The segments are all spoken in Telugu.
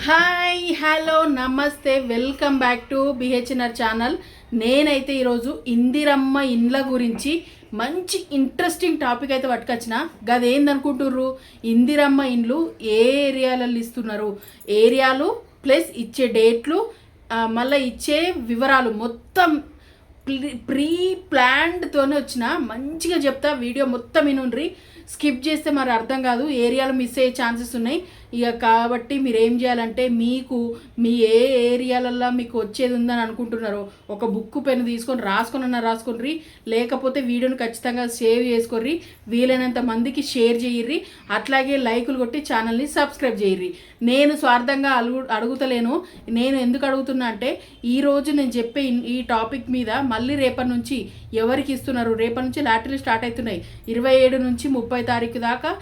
హాయ్ హలో నమస్తే welcome back to BHNR channel. నేనైతే ఈరోజు ఇందిరమ్మ ఇండ్ల గురించి మంచి ఇంట్రెస్టింగ్ టాపిక్ అయితే పట్టుకొచ్చిన. గదేందనుకుంటుర్రు, ఇందిరమ్మ ఇండ్లు ఏ ఏరియాలలో ఇస్తున్నారు, ఏరియాలు ప్లస్ ఇచ్చే డేట్లు, మళ్ళీ ఇచ్చే వివరాలు మొత్తం ప్రీ ప్లాన్డ్తోనే వచ్చిన. మంచిగా చెప్తా, వీడియో మొత్తం వినుండ్రి. స్కిప్ చేస్తే మరి అర్థం కాదు, ఏరియాలు మిస్ అయ్యే ఛాన్సెస్ ఉన్నాయి. ఇక కాబట్టి మీరు ఏం చేయాలంటే, మీకు మీ ఏ ఏరియాలల్లో మీకు వచ్చేది ఉందని అనుకుంటున్నారో ఒక బుక్ పెన్ తీసుకొని రాసుకొని లేకపోతే వీడియోని ఖచ్చితంగా సేవ్ చేసుకొని వీలైనంత మందికి షేర్ చేయర్రి. అట్లాగే లైకులు కొట్టి ఛానల్ని సబ్స్క్రైబ్ చేయర్రి. నేను స్వార్థంగా అడుగుతలేను. నేను ఎందుకు అడుగుతున్నా అంటే, ఈరోజు నేను చెప్పే ఈ టాపిక్ మీద మళ్ళీ రేపటి నుంచి ఎవరికి ఇస్తున్నారు, రేపటి నుంచి లాటరీలు స్టార్ట్ అవుతున్నాయి. 27 నుంచి 30 తారీఖు దాకా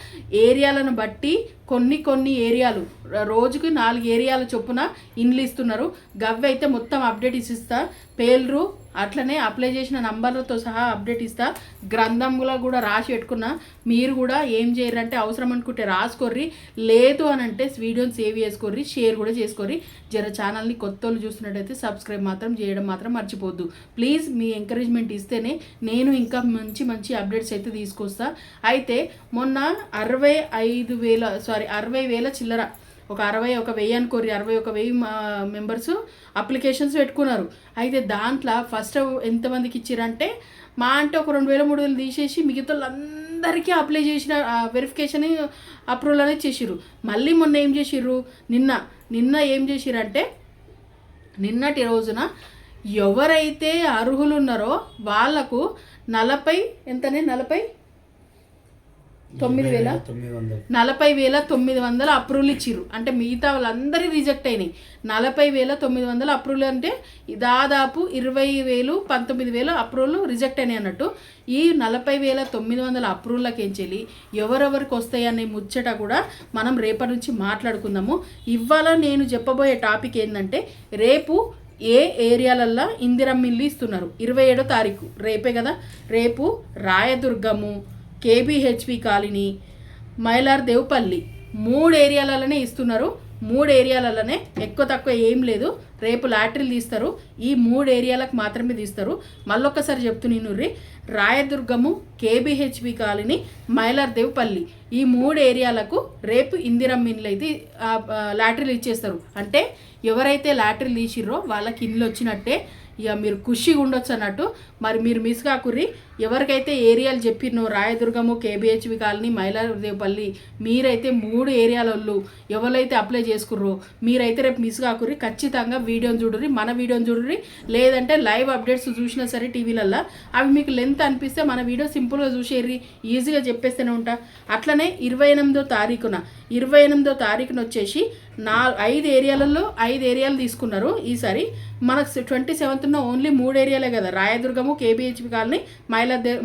ఏరియాలను బట్టి కొన్ని ఏరియాలు రోజుకి 4 ఏరియాల చొప్పున ఇండ్లు ఇస్తున్నారు. గవ్వి అయితే మొత్తం అప్డేట్ ఇస్తా, పేర్లు అట్లనే అప్లై చేసిన నంబర్లతో సహా అప్డేట్ ఇస్తా. గ్రంథంలో కూడా రాసి పెట్టుకున్నా. మీరు కూడా ఏం చేయరంటే, అవసరం అనుకుంటే రాసుకోర్రి, లేదు అని అంటే వీడియోని సేవ్ చేసుకోర్రి, షేర్ కూడా చేసుకోర్రి. జర ఛానల్ని కొత్త వాళ్ళు చూస్తున్నట్టయితే సబ్స్క్రైబ్ మాత్రం చేయడం మాత్రం మర్చిపోద్దు ప్లీజ్. మీ ఎంకరేజ్మెంట్ ఇస్తేనే నేను ఇంకా మంచి అప్డేట్స్ అయితే తీసుకొస్తా. అయితే మొన్న 60,000 చిల్లర, ఒక 1000 అనుకోరి, 61,000 మెంబర్స్ అప్లికేషన్స్ పెట్టుకున్నారు. అయితే దాంట్లో ఫస్ట్ ఎంతమందికి ఇచ్చారంటే, మా అంటే ఒక 2,000-3,000 తీసేసి మిగతా వాళ్ళందరికీ అప్లై చేసిన వెరిఫికేషన్ అప్రూవల్ అనేది చేసిర్రు. మళ్ళీ మొన్న ఏం చేసిర్రు, నిన్న ఏం చేసిరంటే, నిన్నటి రోజున ఎవరైతే అర్హులు ఉన్నారో వాళ్లకు 40,900 అప్రూవల్ ఇచ్చిర్రు. అంటే మిగతా వాళ్ళందరూ రిజెక్ట్ అయినాయి. 40,900 అప్రూవల్ అంటే దాదాపు 20,000 19,000 అప్రూవల్ రిజెక్ట్ అయినాయి అన్నట్టు. ఈ 40,900 అప్రూవల్కి ఎంచెల్లి ఎవరెవరికి వస్తాయి అనే ముచ్చట కూడా మనం రేపటి నుంచి మాట్లాడుకుందాము. ఇవాళ నేను చెప్పబోయే టాపిక్ ఏంటంటే, రేపు ఏ ఏరియాలల్లో ఇందిరమ్మ ఇల్లు ఇస్తున్నారు. 27వ తారీఖు రేపే కదా. రేపు రాయదుర్గము, కేబీహెచ్పి కాలనీ, మైలార్దేవ్పల్లి 3 ఏరియాలలోనే ఇస్తున్నారు. 3 ఏరియాలలోనే, ఎక్కువ తక్కువ ఏం లేదు. రేపు లాటరీలు తీస్తారు. ఈ 3 ఏరియాలకు మాత్రమే తీస్తారు. మళ్ళొక్కసారి చెప్తున్నాను, రాయదుర్గము, కేబీహెచ్పి కాలనీ, మైలార్దేవ్పల్లి ఈ 3 ఏరియాలకు రేపు ఇందిరమ్మ ఇండ్లు అయితే లాటరీలు ఇచ్చేస్తారు. అంటే ఎవరైతే లాటరీలు తీసిర్రో వాళ్ళకి ఇండ్లు వచ్చినట్టే. ఇక మీరు ఖుషిగా ఉండొచ్చు అన్నట్టు. మరి మీరు మిస్ కాకుర్రి. ఎవరికైతే ఏరియాలు చెప్పినో, రాయదుర్గము, కేబీహెచ్వి కాలనీ, మైలార్దేవ్పల్లి, మీరైతే 3 ఏరియాలలో ఎవరైతే అప్లై చేసుకుర్రో మీరైతే రేపు మిస్ కాకుర్రి. ఖచ్చితంగా వీడియోని చూడుర్రి, మన వీడియోని చూడుర్రి. లేదంటే లైవ్ అప్డేట్స్ చూసినా సరే టీవీలల్లో, అవి మీకు లెంత్ అనిపిస్తే మన వీడియో సింపుల్గా చూసేర్రి, ఈజీగా చెప్పేస్తూనే ఉంటా. అట్లనే 28వ తారీఖున వచ్చేసి 5 ఏరియాలలో 5 ఏరియాలు తీసుకున్నారు. ఈసారి మనకు 27th ఓన్లీ 3 ఏరియాలే కదా, రాయదుర్గము, కేబీహెచ్పి కాలనీ,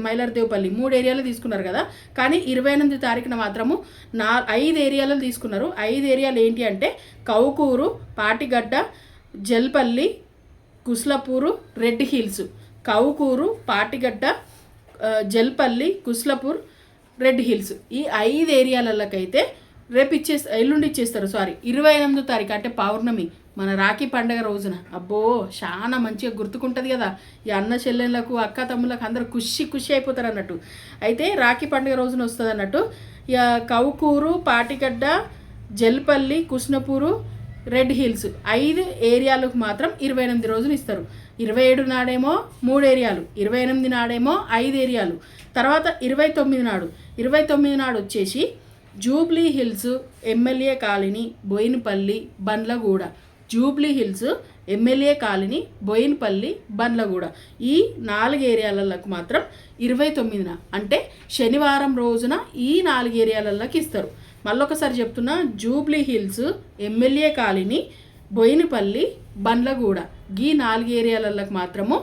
మైలార్దేవ్పల్లి 3 ఏరియాలు తీసుకున్నారు కదా. కానీ 28వ తారీఖున మాత్రము 5 ఏరియాలు తీసుకున్నారు. 5 ఏరియాలు ఏంటి అంటే, కౌకూరు, పాటిగడ్డ, జల్పల్లి, కుస్లపూరు, రెడ్ హిల్స్. కౌకూరు, పాటిగడ్డ, జల్పల్లి, కుస్లపూర్, రెడ్ హిల్స్ ఈ 5 ఏరియాలకైతే రేపు ఎల్లుండి ఇచ్చేస్తారు. 28వ తారీఖు అంటే పౌర్ణమి, మన రాఖీ పండగ రోజున. అబ్బో చాలా మంచిగా గుర్తుకుంటుంది కదా. ఈ అన్న చెల్లెళ్ళకు, అక్క తమ్ముళ్ళకు అందరూ ఖుషి అయిపోతారు అన్నట్టు. అయితే రాఖీ పండుగ రోజున వస్తుంది అన్నట్టు. ఇక కౌకూరు, పాటిగడ్డ, జల్పల్లి, కుస్నపూరు, రెడ్ హిల్స్ 5 ఏరియాలకు మాత్రం 28 రోజులు ఇస్తారు. 27 నాడేమో 3 ఏరియాలు, 28 నాడేమో 5 ఏరియాలు. తర్వాత 29 నాడు వచ్చేసి జూబ్లీ హిల్స్, ఎమ్మెల్యే కాలనీ, బోయినపల్లి, బండ్లగూడ. జూబ్లీ హిల్స్, ఎమ్మెల్యే కాలనీ, బోయినపల్లి, బండ్లగూడ ఈ 4 ఏరియాలకు మాత్రం 29న అంటే శనివారం రోజున ఈ 4 ఏరియాలకి ఇస్తారు. మళ్ళొకసారి చెప్తున్నా, జూబ్లీ హిల్స్, ఎమ్మెల్యే కాలనీ, బోయినపల్లి, బండ్లగూడ ఈ 4 ఏరియాలకు మాత్రము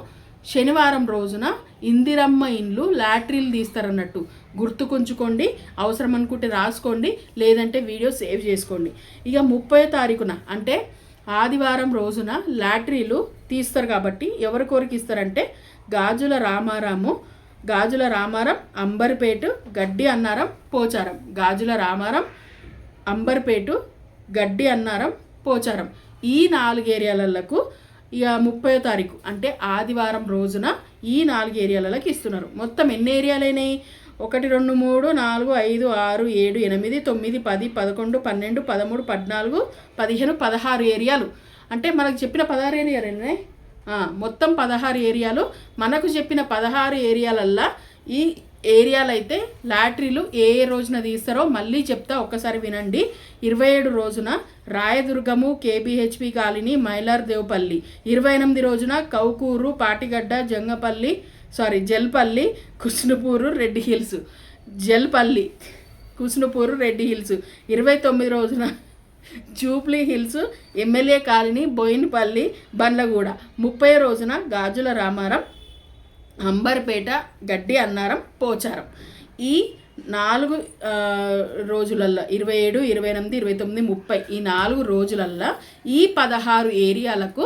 శనివారం రోజున ఇందిరమ్మ ఇండ్లు లాటరీలు తీస్తారన్నట్టు. గుర్తుకుంచుకోండి, అవసరం అనుకుంటే రాసుకోండి, లేదంటే వీడియో సేవ్ చేసుకోండి. ఇక 30వ తారీఖున అంటే ఆదివారం రోజున లాటరీలు తీస్తారు. కాబట్టి ఎవరికొరికి ఇస్తారంటే, గాజుల రామారం, అంబర్పేట, గడ్డి అన్నారం, పోచారం. గాజుల రామారం, అంబర్పేట, గడ్డి అన్నారం, పోచారం. ఈ 4 ఏరియాలకు ఇక 30వ తారీఖు అంటే ఆదివారం రోజున ఈ 4 ఏరియాలకి ఇస్తున్నారు. మొత్తం ఎన్ని ఏరియాలైనాయి? 1 2 3 4 5 6 7 8 9 10 11 12 13 14 15 16 ఏరియాలు. అంటే మనకు చెప్పిన 16 ఏరియాలనే మొత్తం 16 ఏరియాలు. మనకు చెప్పిన 16 ఏరియాలల్లా ఈ ఏరియాలు అయితే లాటరీలు ఏ రోజున తీస్తారో మళ్ళీ చెప్తా, ఒక్కసారి వినండి. 27 రోజున రాయదుర్గము కేబిహెచ్పి కాలనీ మైలార్దేవపల్లి, 28 రోజున కౌకూరు పాటిగడ్డ జల్పల్లి కుస్నుపూరు రెడ్డి హిల్స్, జల్పల్లి కుస్నుపూరు రెడ్డి హిల్స్, 29 రోజున జూబ్లీ హిల్స్ ఎమ్మెల్యే కాలనీ బోయినపల్లి బండ్లగూడ, 30 రోజున గాజుల రామారం అంబర్పేట గడ్డి అన్నారం పోచారం. ఈ 4 రోజులల్లో 27 28 29 30 ఈ 4 రోజులల్లో ఈ 16 ఏరియాలకు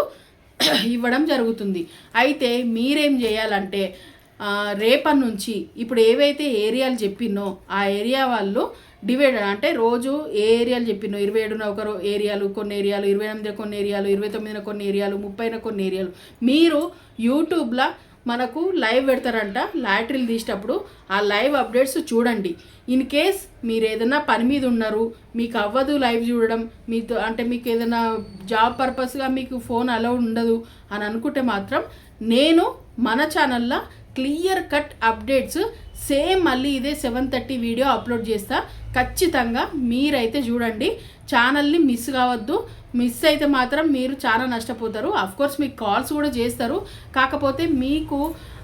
ఇవ్వడం జరుగుతుంది. అయితే మీరేం చేయాలంటే రేపటి నుంచి ఇప్పుడు ఏవైతే ఏరియాలు చెప్పినో ఆ ఏరియా వాళ్ళు డివైడ్ అంటే రోజు ఏ ఏరియాలు చెప్పినో 27న ఒక ఏరియాలు కొన్ని ఏరియాలు, 28న కొన్ని ఏరియాలు, 29న కొన్ని ఏరియాలు, 30న కొన్ని ఏరియాలు మీరు యూట్యూబ్లో మనకు లైవ్ పెడతారంట. లాటరీలు తీసేటప్పుడు ఆ లైవ్ అప్డేట్స్ చూడండి. ఇన్ కేస్ మీరు ఏదైనా పని మీద ఉన్నారు, మీకు అవ్వదు లైవ్ చూడడం, మీతో అంటే మీకు ఏదైనా జాబ్ పర్పస్గా మీకు ఫోన్ అలౌ ఉండదు అని అనుకుంటే మాత్రం నేను మన ఛానల్లో క్లియర్ కట్ అప్డేట్స్ సేమ్ మళ్ళీ ఇదే 7:30 వీడియో అప్లోడ్ చేస్తా. ఖచ్చితంగా మీరైతే చూడండి, ఛానల్ని మిస్ కావద్దు. మిస్ అయితే మాత్రం మీరు చాలా నష్టపోతారు. అఫ్కోర్స్ మీకు కాల్స్ కూడా చేస్తారు, కాకపోతే మీకు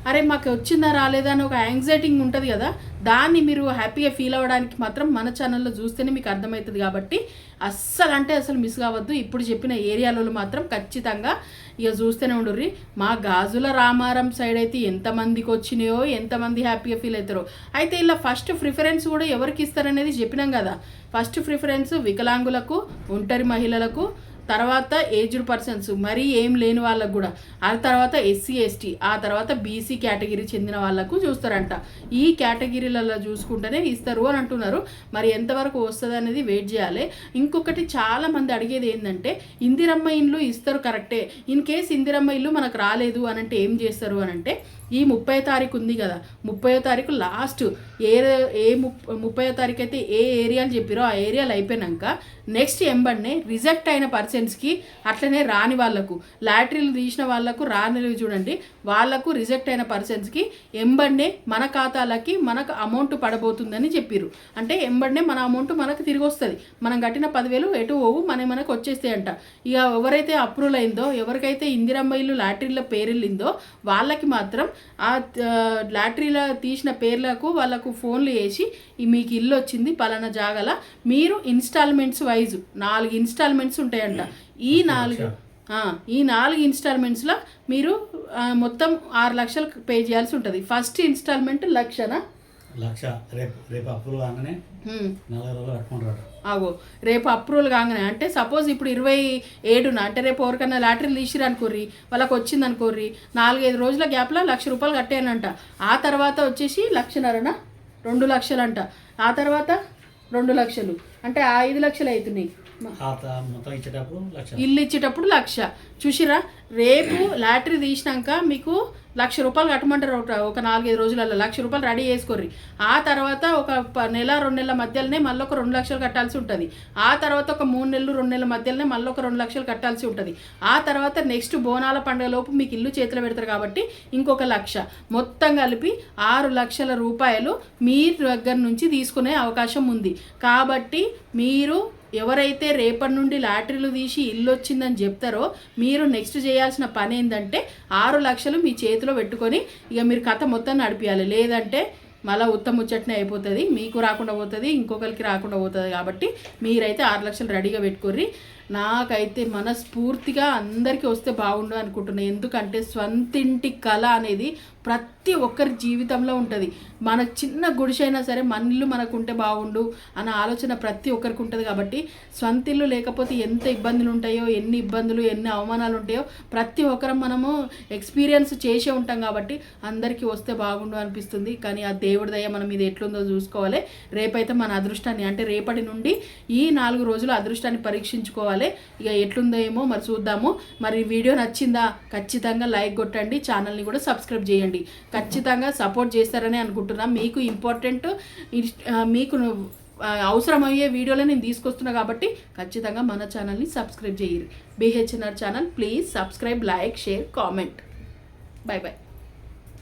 అరే మాకు వచ్చిందా రాలేదా అని ఒక యాంగ్జైటింగ్ ఉంటుంది కదా, దాన్ని మీరు హ్యాపీగా ఫీల్ అవ్వడానికి మాత్రం మన ఛానల్లో చూస్తేనే మీకు అర్థమవుతుంది. కాబట్టి అస్సలు మిస్ కావద్దు. ఇప్పుడు చెప్పిన ఏరియాలలో మాత్రం ఖచ్చితంగా ఇక చూస్తూనే ఉండుర్రి. మా గాజుల రామారం సైడ్ అయితే ఎంతమందికి వచ్చినాయో, ఎంతమంది హ్యాపీగా ఫీల్ అవుతారో. అయితే ఇలా ఫస్ట్ ప్రిఫరెన్స్ కూడా ఎవరికి ఇస్తారనేది చెప్పినాం కదా. ఫస్ట్ ప్రిఫరెన్స్ వికలాంగులకు, ఒంటరి మహిళలకు, తర్వాత ఏజ్డ్ పర్సన్స్ మరీ ఏం లేని వాళ్ళకు కూడా, ఆ తర్వాత SC ST, ఆ తర్వాత BC కేటగిరీ చెందిన వాళ్ళకు చూస్తారంట. ఈ కేటగిరీలలో చూసుకుంటేనే ఇస్తారు అని అంటున్నారు. మరి ఎంతవరకు వస్తుంది అనేది వెయిట్ చేయాలి. ఇంకొకటి చాలామంది అడిగేది ఏంటంటే ఇందిరమ్మ ఇండ్లు ఇస్తారు కరెక్టే, ఇన్ కేస్ ఇందిరమ్మ ఇల్లు మనకు రాలేదు అని అంటే ఏం చేస్తారు అని అంటే ఈ 30వ తారీఖు ఉంది కదా, 30వ తారీఖు లాస్ట్ 30వ తారీఖు అయితే ఏ ఏరియాలు చెప్పారో ఆ ఏరియాలు అయిపోయినాక నెక్స్ట్ ఎంబడినే రిజెక్ట్ అయిన పర్సన్స్కి, అట్లనే రాని వాళ్ళకు, లాటరీలు తీసిన వాళ్ళకు రానివి చూడండి, వాళ్ళకు రిజెక్ట్ అయిన పర్సన్స్కి ఎంబడినే మన ఖాతాలకి మనకు అమౌంట్ పడబోతుందని చెప్పారు. అంటే ఎంబడినే మన అమౌంట్ మనకు తిరిగి వస్తుంది. మనం కట్టిన 10,000 ఎటు పోవు, మనకు వచ్చేస్తాయంట. ఇక ఎవరైతే అప్రూవల్ అయిందో, ఎవరికైతే ఇందిరమ్మ ఇల్లు లాటరీల పేర్లిందో వాళ్ళకి మాత్రం ఆ లాటరీలో తీసిన పేర్లకు వాళ్ళకు ఫోన్లు వేసి మీకు ఇల్లు వచ్చింది పలానా జాగల, మీరు ఇన్స్టాల్మెంట్స్ వైజ్ 4 ఇన్స్టాల్మెంట్స్ ఉంటాయంట. ఈ 4 ఇన్స్టాల్మెంట్స్లో మీరు మొత్తం 6 లక్షలు పే చేయాల్సి ఉంటుంది. ఫస్ట్ ఇన్స్టాల్మెంట్ లక్ష రేపు అప్రూవల్ కాగానే 4 రోజులు కట్టుకుంటారు. రేపు అప్రూవల్ కాగానే అంటే సపోజ్ ఇప్పుడు 27న అంటే రేపు ఎవరికైనా లాటరీలు తీసిరు అనుకోర్రి, వాళ్ళకి వచ్చింది అనుకోర్రి, 4-5 రోజుల గ్యాప్లో 1,00,000 రూపాయలు కట్టానంట. ఆ తర్వాత వచ్చేసి 1,50,000 2 లక్షలు అంట. ఆ తర్వాత 2 లక్షలు అంటే 5 లక్షలు అవుతున్నాయి. ఇల్లు ఇచ్చేటప్పుడు 1,00,000 చూసిరా. రేపు లాటరీ తీసినాక మీకు 1,00,000 రూపాయలు కట్టమంటారు. ఒక 4-5 రోజులలో 1,00,000 రూపాయలు రెడీ చేసుకోర్రి. ఆ తర్వాత ఒక నెల 2 నెలల మధ్యలోనే మళ్ళీ ఒక 2 లక్షలు కట్టాల్సి ఉంటుంది. ఆ తర్వాత ఒక 3 నెలలు 2 నెలల మధ్యలోనే మళ్ళీ ఒక 2 లక్షలు కట్టాల్సి ఉంటుంది. ఆ తర్వాత నెక్స్ట్ బోనాల పండుగ లోపు మీకు ఇల్లు చేతిలో పెడతారు కాబట్టి ఇంకొక 1,00,000, మొత్తం కలిపి 6 లక్షల రూపాయలు మీ దగ్గర నుంచి తీసుకునే అవకాశం ఉంది. కాబట్టి మీరు ఎవరైతే రేపటి నుండి లాటరీలు తీసి ఇల్లు వచ్చిందని చెప్తారో మీరు నెక్స్ట్ చేయాల్సిన పని ఏంటంటే 6 లక్షలు మీ చేతిలో పెట్టుకొని ఇక మీరు కథ మొత్తం నడిపించాలి. లేదంటే మళ్ళీ ముచ్చటనే అయిపోతుంది, మీకు రాకుండా పోతుంది, ఇంకొకరికి రాకుండా పోతుంది. కాబట్టి మీరైతే 6 లక్షలు రెడీగా పెట్టుకోర్రి. నాకైతే మనస్ఫూర్తిగా అందరికీ వస్తే బాగుండు అనుకుంటున్నాను. ఎందుకంటే స్వంతింటి కళ అనేది ప్రతి ఒక్కరి జీవితంలో ఉంటుంది. మన చిన్న గుడిసైనా సరే మన ఇల్లు మనకు ఉంటే బాగుండు అన్న ఆలోచన ప్రతి ఒక్కరికి ఉంటుంది. కాబట్టి సొంత ఇల్లు లేకపోతే ఎంత ఇబ్బందులు ఉంటాయో, ఎన్ని ఇబ్బందులు ఎన్ని అవమానాలు ఉంటాయో ప్రతి ఒక్కరం మనము ఎక్స్పీరియన్స్ చేసే ఉంటాం. కాబట్టి అందరికీ వస్తే బాగుండు అనిపిస్తుంది. కానీ ఆ దేవుడి దయ మనం ఇది ఎట్లుందో చూసుకోవాలి. రేపైతే మన అదృష్టాన్ని అంటే రేపటి నుండి ఈ 4 రోజులు అదృష్టాన్ని పరీక్షించుకోవాలి. ఇక ఎట్లుందో ఏమో మరి చూద్దాము. మరి వీడియో నచ్చిందా? ఖచ్చితంగా లైక్ కొట్టండి, ఛానల్ని కూడా సబ్స్క్రైబ్ చేయండి. ఖచ్చితంగా సపోర్ట్ చేస్తారని అనుకుంటున్నాను. మీకు ఇంపార్టెంట్ మీకు అవసరమయ్యే వీడియోలో నేను తీసుకొస్తున్నా కాబట్టి ఖచ్చితంగా మన ఛానల్ని సబ్స్క్రైబ్ చేయండి. BHNR channel please subscribe, like, share, comment. Bye bye.